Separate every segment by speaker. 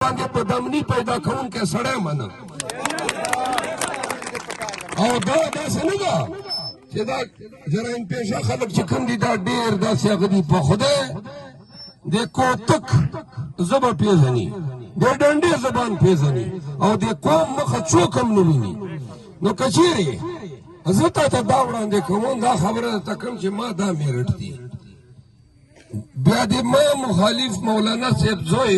Speaker 1: باندې په دمني پیدا کوونکی سړی منه او دا داسې نه ده چې دا جرایم پیشه خلک چې کوم دي دا ډېر داسې هغه دي په خدای د کوتک ژبه پېژني د ډنډې زبان پېژني او د قوم مخه څوک هم نه ویني نو که چېرې زه تا ته دا وړاندې کوم دا خبره درته کوم چې ما دا میرټ دي بیا د ما مخالف مولانا صاحب زوی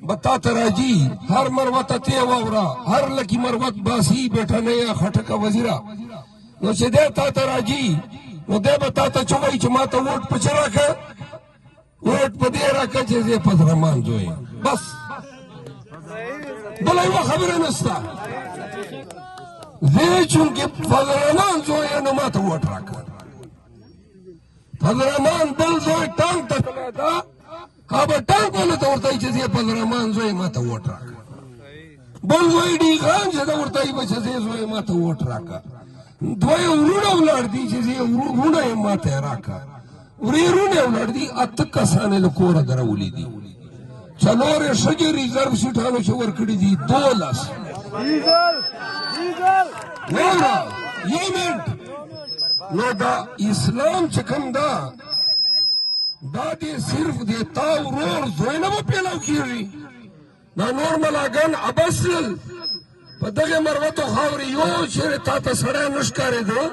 Speaker 1: به تا ته راځي هر مروته ته واوره هر لکي مروت باسي بیټنۍ خټکه وزیره نو چې دی تا ته راځي نو دی به تا ته څه وایي چې ما ته ووټ په څه راکړه ووټ په دې راکړه چې زه فضلرحمان زوی یم بس بله یوه خبره نشته زه چونکې فضلرحمان زوی یم نو ما ته ووټ راکړه فضلرحمان بل زوی ټانک ته تللی ده هغه ټانک والا ته ورته وایي چې زه فضلرحمان زوی ما ته ووټ راکړه بل زوی ډیغان چې ده ورته وایي چې زه زوی ما ته ووټ راکړه دوی ورونه ولاړ دي چې زه ورونه یې ما ته یې راکړه ورېرونه ولاړ دي اته کسان یې له کوره درولي دي څلور یې ښځې ریزرو سیټانو چې ورکړي دي 12 واوره یو منټ نو دا اسلام چې کوم ده دا دې صرف د تا ورور زوی نه به پیلاو کېږي دا نور ملاګان ابسل په دغه مروتو خاورې یو چېرې تا ته سړی نه ښکارېده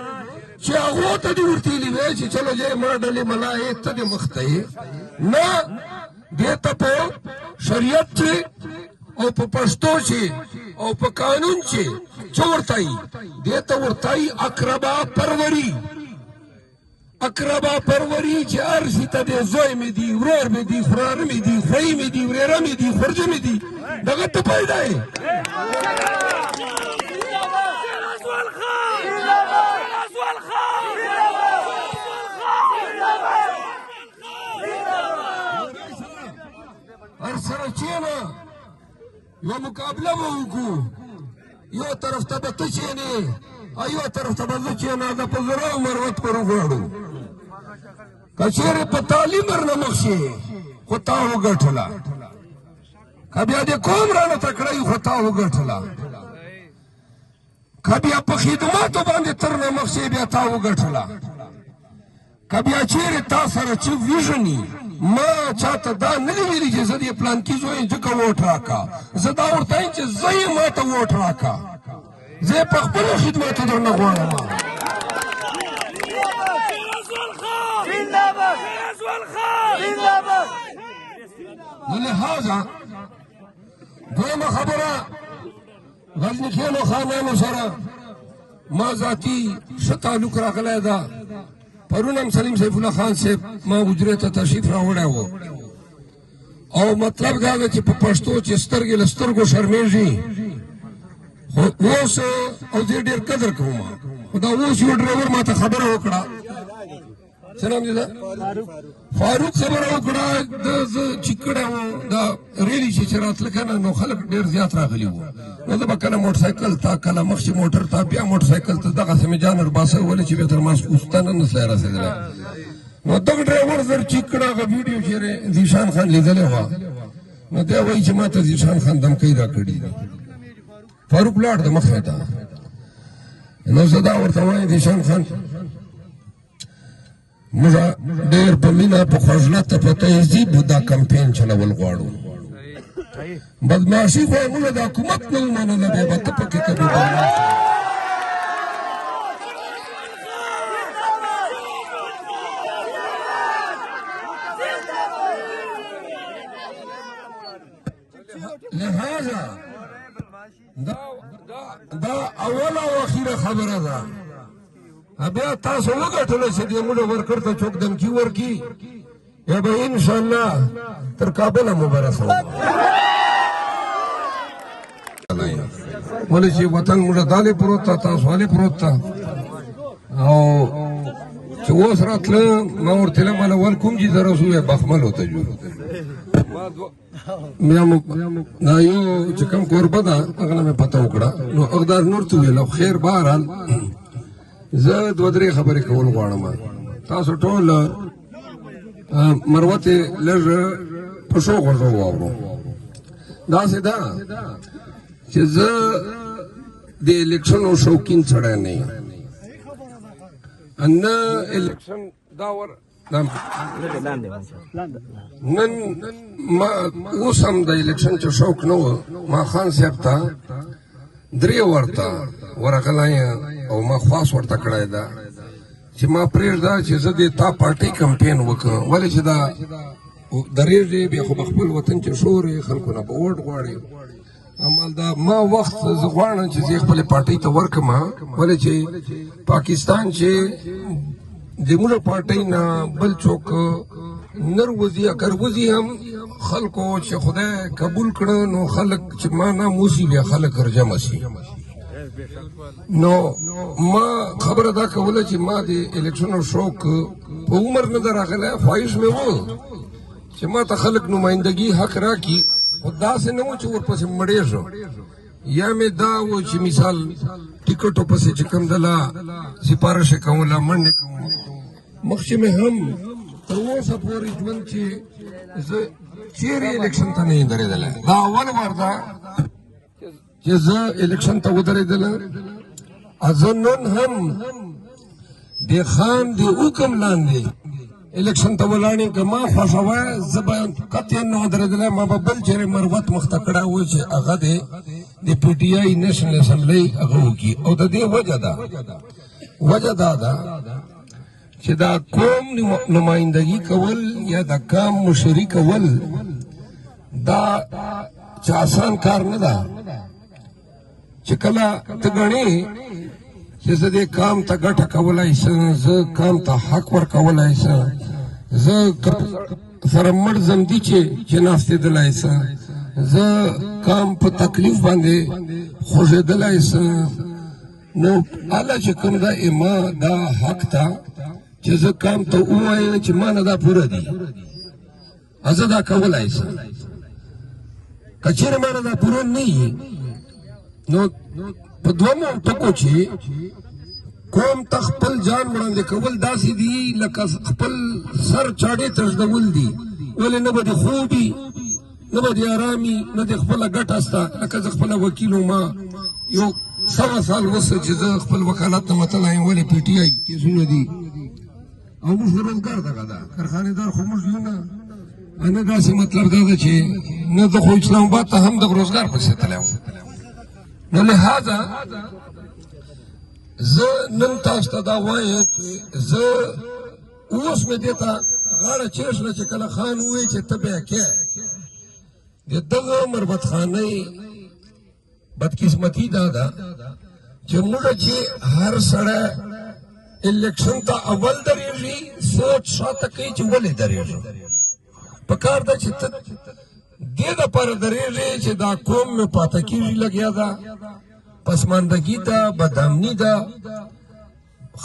Speaker 1: چې هغو ته دې ورتېلي وی چې چلو جی ما ډلې ملا یې ته دې مخ ته یې نه دې ته په شریعت چې او په پښتو چې او په قانون چې څه ورته یي دې ته ورته یي اقربا پروري اقربا پروری چې هر شي ته دی زوی مې دی ورور مې دی خوراره مې دی خوی مې دی ورېره مې دی خورجه مې دی دغه ته پیدا یې هر سره کښېنه یوه مقابله به وکړو یو طرف ته به ته کښېنې او یو طرف ته به زه کښېنه د په زړه او مروت پر وغواړو که چېرې په تعلیم ورنه مخ شې خو تا وګټله که بیا دې قوم رانه تکړی خو تا وګټله که بیا په خدماتو باندې تر نه مخ شې بیا تا وګټله که بیا چېرې تا سره چې ویژني ما چاته دا نه دي ویلي چې زه دې پلانکي زوی یم ځکه ووټ راکړه زه دا ورته یم چې زه یې ما ته ووټ راکړه زه یې په خپلو خدماتو درنه غواړم نو لہذا دویمه خبره غزنیخېلو خانانو سره ما ذاتي ښه تعلق راغلی ده پرون هم سلیم سیف الله خان صاحب ما حجرې ته تشریف راوړی و او مطلب دا ده چې په پښتو چې سترګې له سترګو شرمېږي خو اوس او زه ډېر قدر کوم خو دا اوس یو ډرایور ما ته خبره وکړه څه نام دی ده فاروق خبره وکړه زه چې کړی وم دا ریلي چې راتله که نه نو خلک ډېر زیات راغلي وو نو زه به کله موټرسایکل ته کله مخکې موټر ته بیا موټرسایکل ته دغسې مې جان ورباسه ولې چې بیا تر ماسکوسته نه نسلی رسېدلی نو دغه ډرایور زر چیک کړه هغه ویډیو چېرې ذیشان خان لیدلی وه نو دی وایي چې ما ته ذیشان خان دمکۍ راکړي دي فاروق لاړ د مخې ته نو زه دا ورته وایم ذیشان خان موږ ډېر په مینه په خوږلته په تهذیب دا کمپین چلول غواړو بدماشي خو موږ د حکومت نه ومنله بیا به ته پکې کوې لہذا دا اوله او اخیره خبره ده بیا تاسو وګټله چې دې موږ ورکړ ته څوک دمکي ورکړي یا به انشاءالله تر کابله مو به رسوم ولې چې وطن موږ دالې پروت ته تاسو والې پروت ته او چې اوس راتله ما ورته ویل ماله ول کوم چې زه رسو یې بخملو ته ځو دا یو چې کوم کوربه ده هغه نه مې پته وکړه نو اقدار نور ته ویل خیر بهرحال زه دوه درې خبرې کول غواړم تاسو ټول مروت لږ په شوق ورته واورو داسې ده چې زه د الیکشنو شوقین سړی نه یم نه الیکشن دا ور نن ما اوس هم د الیکشن چې شوق نه و ما خان صاحب ته درې ورته ورغلی او ما خواست ورته کړی ده چې ما پرېږده چې زه د تا پارټۍ کمپین وکړم ولې چې دا درېږې بیا خو به خپل وطن کې شورې خلکو نه به ووټ غواړي همالدا ما وخت زه غواړم چې زه خپلې پارټۍ ته ورکړم ولې چې پاکستان چې د موږ پارټۍ نه بل څوک نر وځي اگر وځي هم خلکو چې خدای قبول کړه نو خلک چې ما ناموسي بیا خلک رجمه شي نو ما خبره دا کوله چې ما د الیکشنو شوق په عمر نه ده راغلی خواهش مې و چې ما ته خلک نمایندګي حق راکړي خو داسې نه و چې ورپسې مړېږم یا مې دا و چې مثال ټیکټو پسې چې کوم دله سپارښ یې کوله منډې کوم مخکې مې هم تر اوسه پورې ژوند چې زه چیرې الیکشن ته نه یم درېدلی دا اول وار ده چې زه الیکشن ته ودرېدلم زه نن هم د خان د حکم لاندې الیکشن ته ولاړ یم که ما خوښه وای زه به قطعا نه ودرېدلی ما به بل چېرې مروت مخته کړی و چې هغه د پي ټي آی نیشنل اسمبلی هغه وکړي او د دې وجه دا ده چې دا قوم نمایندګي کول یا د قام مشري کول دا چې آسان کار نه ده چې کله ته ګڼې چې زه دې قام ته ګټه کولی شم زه قام ته حق ورکولی شم زه سره مړ ځمدي چې ناستېدلی شم زه قام په تکلیف باندې خوږېدلی شم نو هله چې کوم ده ما دا حق ته چې زه قام ته ووایم چې ما نه دا پوره دي زه دا کولی شم که چېرې ما نه دا پوره نه وي نو په دومره ټکو چې قوم ته خپل ځان وړاندې کول داسې دي لکه خپل سر چاډې ته ږدول دي ولې نه به دې خوب وي نه به دې ارامي نه دې خپله ګټه شته لکه زه خپله وکیل وم یو 100 سال وسه چې زه خپل وکالت ته متلی یم ولې پي ټي آی کیسونه دي او موږ روزګار دغه ده کارخانېدار خو موږ یو نه نه داسې مطلب دا ده چې نه زه خو اسلام آباد ته هم د روزګار پسې تللی وم نو لہذا زه نن تاسو ته دا وایم چې زه اوس مې دې ته غاړه چېښله چې کله خان ووایي چې ته بیا کې د دغه مربتخانۍ بدقسمتي دا ده چې موږ چې هر سړی الیکشن ته اول درېږي سوچ شاته کوي چې ولې درېږو پکار ده چې ته دې دپاره درېږې چې دا قوم مې پاته کېږي لګیا ده پسماندګي ده بدامني ده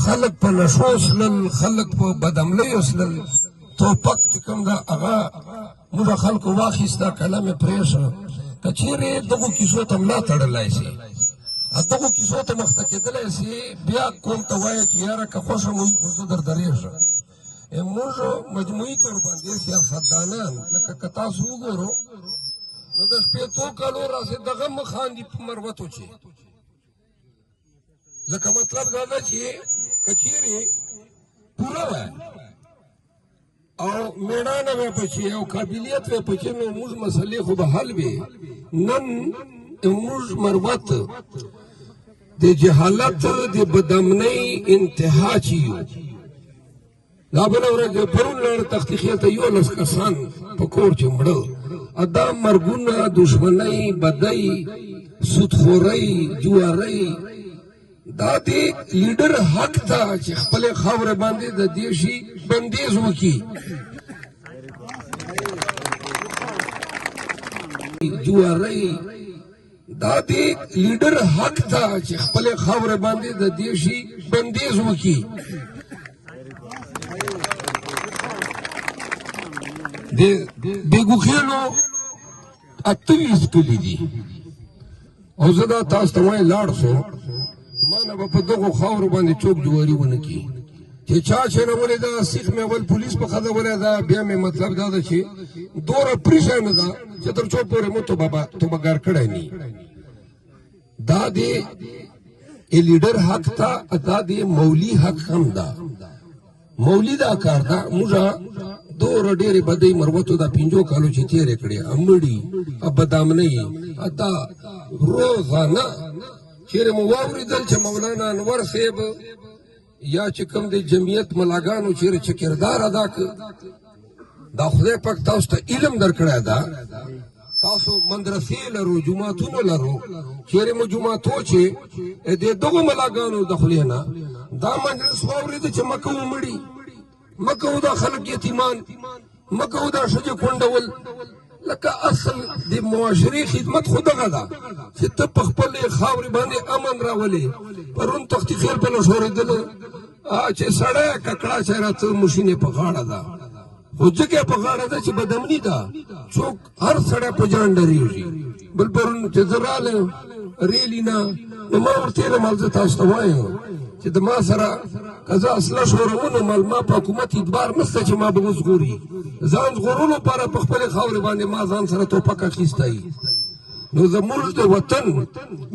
Speaker 1: خلک په نشو سلل خلک په بدعملیو سلل توپک چې کوم ده هغه موږ خلکو واخیسته کله مې پرېښه که چېرې دغو کیسو ته ملا تړلی شي دغو کیسو ته مخته کېدلی شي بیا قوم ته وایه چې یاره که خوښه مو وي خو زه در درېږم موږ مجموعي طور باندې سیاستدانان لکه که تاسو وګورو نو د شپېتو کالو راسې دغه مخان دي په مروتو چې لکه مطلب دا ده چې که چېرې پوره وای او مېړانه وی پکې او قابلیت وی پکې نو موږ مسلې خو به حل وي نن موږ مروت د جهالت د بدامنۍ انتها چې یو دا بله ورځ پرون لاړه تختیخیل ته 11 کسان په کور چې مړه دا مرګونه دشمنۍ بدۍ سودخورۍ جوارۍ دا د لیډر حق ته چې خپلې خاورې باندې د دې شي بندیز وکړي جوارۍ دا د لیډر حق ته چې خپلې خاورې باندې د دې شي بندیز وکړي د بیګوخیلو 28 کلي دي او زه دا تاسو ته وایم لاړ شو ما نه به په دغو خاورو باندې څوک جواري ونه کړي چې چا چلولې ده سیخ مې اول پولیس په خدولې ده بیا مې مطلب دا ده چې دوره پریښه نه ده چې تر څو پورې مو توبهګار کړی نه دا د لیډر حق ته دا د مولي حق هم ده مولي دا کار ده موږ دوره ډېرې بدۍ مروتو دا 5 کالو چې تېرې کړې مړي بدامنۍ دا روزانه چیرې مو واورېدل چې مولانا انور صاحب یا چې کوم د جمعیت ملاګانو چیرې چې کردار ادا کړ دا خدای پاک تاسو ته علم درکړی ده تاسو مدرسې لرو جوماتونه لرو چیرې مو جوماتو چې د دغو ملاګانو د خولې نه دا مجلس واورېده چې مه کوو مړي مه کوو دا خلک یتیمان مه کوو دا ښځې کونډول لکه اصل د معاشري خدمت خو دغه ده چې ته په خپلې خاورې باندې امن راولې پرون تختي خیل په لښورېدله چې سړی ککړه چې راته مشینې په غاړه ده خو ځکه په غاړه ده چې بدامني ده څوک هر سړی په جان ډارېږي بل پرون چې زه رالم ریلي نه نو ما ورته ویلم هلته تاسو ته وایم چې د ما سره که زه اصله شورمو نو ما په حکومت اعتبار نشته چې ما به وژغوري ځان ژغورلو لپاره په خپلې خاورې باندې ما ځان سره توپک اخیستی نو زموږ د وطن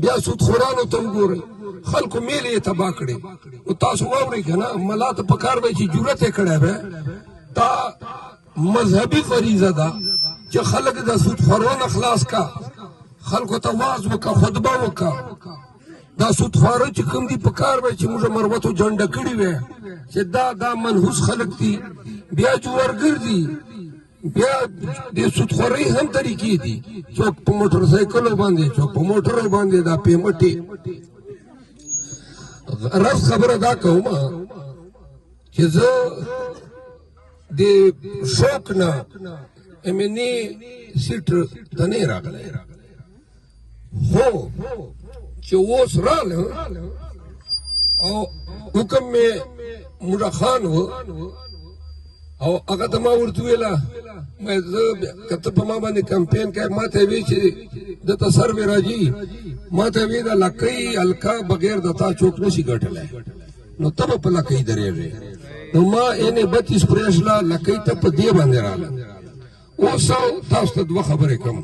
Speaker 1: بیا سودخورانو ته وګورئ خلکو میلې یې تباه کړې نو تاسو واورئ که نه ملا ته په کار دی چې جرت یې کړی دی دا مذهبي فریضه ده چې خلک د سودخورو نه خلاص کا خلکو ته واعظ وکړه خطبه وکړه دا سودخواره چې کوم دي په کار وی چې موږ مروتو جنډه کړې وی چې دا منحوس خلک دي بیا جوړګر دي بیا د سودخورۍ هم طریقې دي څوک په موټر سایکلو باندې څوک په موټرو باندې دا پیمټې رس خبره دا کوم چې زه د شوق نه امني سیټ ته نه راغلی خو چې اوس راغلم او حکم مې موږ خان و او هغه ته ما ورته ویله زه که ته په ما باندې کمپین کوې ما ته یې وی چې دته سر مې راځي ما ته یې وی د لکۍ هلکه بغیر د تا څوک نشي ګټلی نو ته به په لکۍ درېږې نو ما یعنې 32 پرېښله لکۍ ته په دې باندې راغله اوس تاسو ته 2 خبرې کوم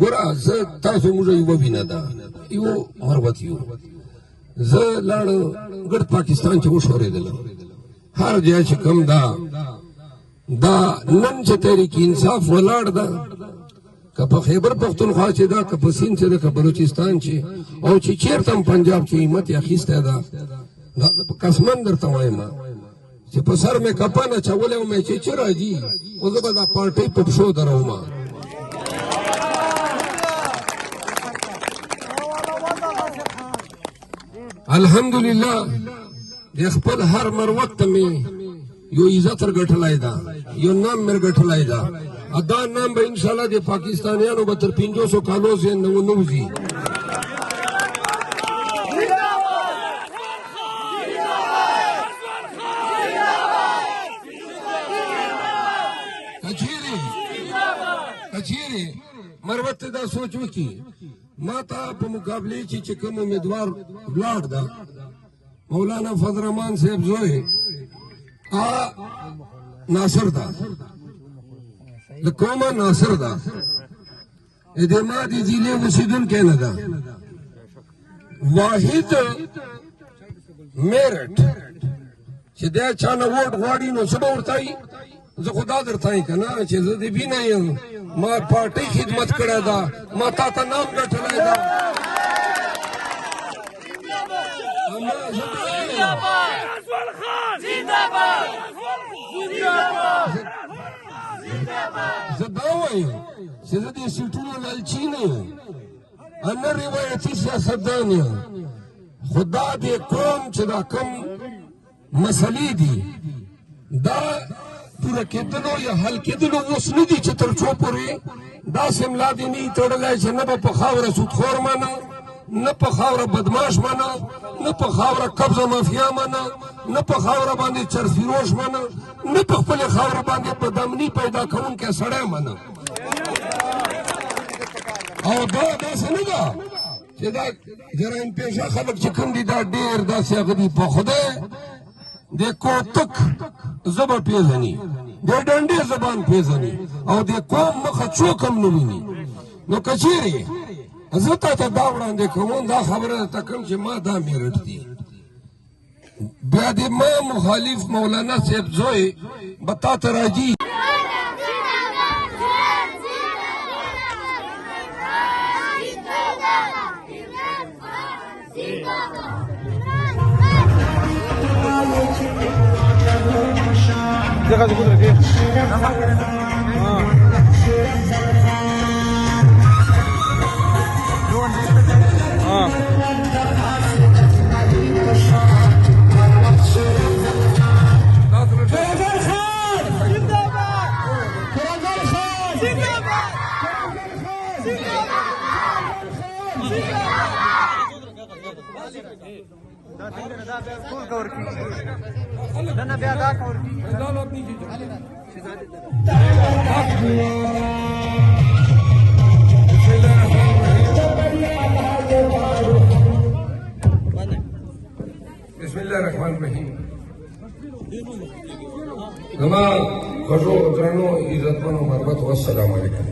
Speaker 1: ګوره زه تاسو موږ یوه وینه ده یو مروت یو زه لاړم ګډ پاکستان چې وښورېدلم هر ځای چې کوم دا نن چې تحریک انصاف ولاړ ده که په خیبر پښتونخوا چې ده که په سیند چې ده که بلوچستان چې او چې چېرته هم پنجاب کې همت یې اخیستی ده دا قسمن درته وایم چې په سر مې کپن اچولی و مې چې راځي خو زه به دا پارټۍ په پښو درومه الحمدلله د خپل هر مروت ته مې یو عزت ورګټلی ده یو نام مې ورګټلی ده دا نام به انشاءالله د پاکستانیانو به تر 500 کالو ځې نه وځي کچېرې مروت ته دا سوچ وکړي ما ته په مقابلې چې کوم امیدوار ولاړ ده مولانا فضل الرحمان صاحب زوی ناصر ده د کومه ناصر ده د ما د ضلع اوسېدونکی نه ده واحد میرټ چې دی چا نه ووټ غواړي نو څه به ورته وایي زه خو دا درته وایم که نه چې زه د وینه یم ما پارټۍ خدمت کړی ده ما تا ته نام ګټلی ده زه دا وایم چې زه د سیټونو لالچي نه یم نه روایتي سیاستدان یم خو دا د قوم چې دا کوم مسلې دي دا پوره کېدلو یا حل کېدلو اوس نه دي چې تر څو پورې داسې ملا دې نه وي تړلی چې نه به په خاوره سودخور منه نه په خاوره بدماش منه نه په خاوره قبضه مافیا منه نه په خاوره باندې چرفیروش منه نه په خپلې خاوره باندې بدامني پیدا کوونکی سړی منه او دا داسې نه ده چې دا جرایم پیشه خلک چې کوم دي دا ډېر داسې هغه دي په خدای د کوتک زبر پیژني د ډنډې زبان پیژني او د قوم مخه څوک هم نه ویني نو که چیرې زه تاته دا وړاندې کوم دا خبره درته کوم چې ما دا میرټ دي بیا د ما مخالف مولانا صاحب زوی به تاته راځي
Speaker 2: देखा देखो लगे हाँ
Speaker 1: بسم الله الرحمن الرحیم زما خوږو درنو عزتمنو محبت والسلام علیکم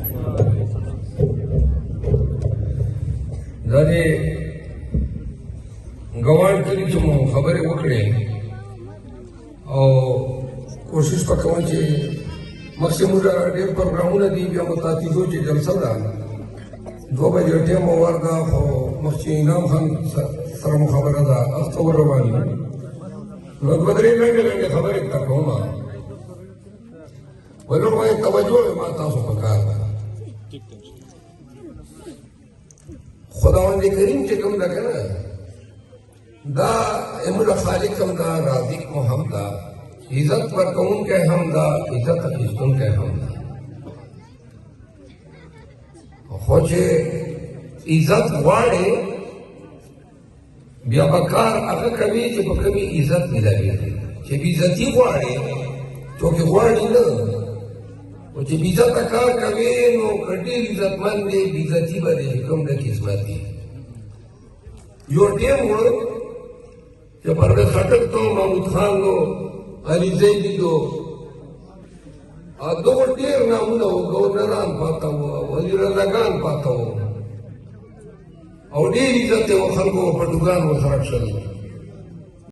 Speaker 1: دا دې ګوان کړي چې مو خبرې وکړې او کوشش وکوم چې مخکې موږ ډېر پروګرامونه دي بیا مو تاسو چې جلسه ده 2 بجې ټیم ورده خو مخکې انعام خان سره مو خبره ده هفته ور روان یو نو 2-3 لنډې خبرې تا کوم ولې توجه ما تاسو په کار ده خداوند کریم چې کوم ده کنه دا امر خالق هم دا رازق مو هم دا عزت ورکون کے ہم دا عزت اخیستون کے ہم دا خوچے عزت واڑے بیا بکار اگا کبھی چی بکبھی عزت ملاوی چی بیزتی واڑے چونکہ واڑی نا چی بیزت اکار کبھی نو کٹیر عزت من دے بیزتی با دے حکم دا قسمتی یو ٹیم ہو چی پرویز خٹک تو محمود خان لو علی زیدی دو دو ډیر نامونه و گورنران پاته و وزیر اعظمګان پاته و او ډیر عزت و خلکو پټوګان ورسره شول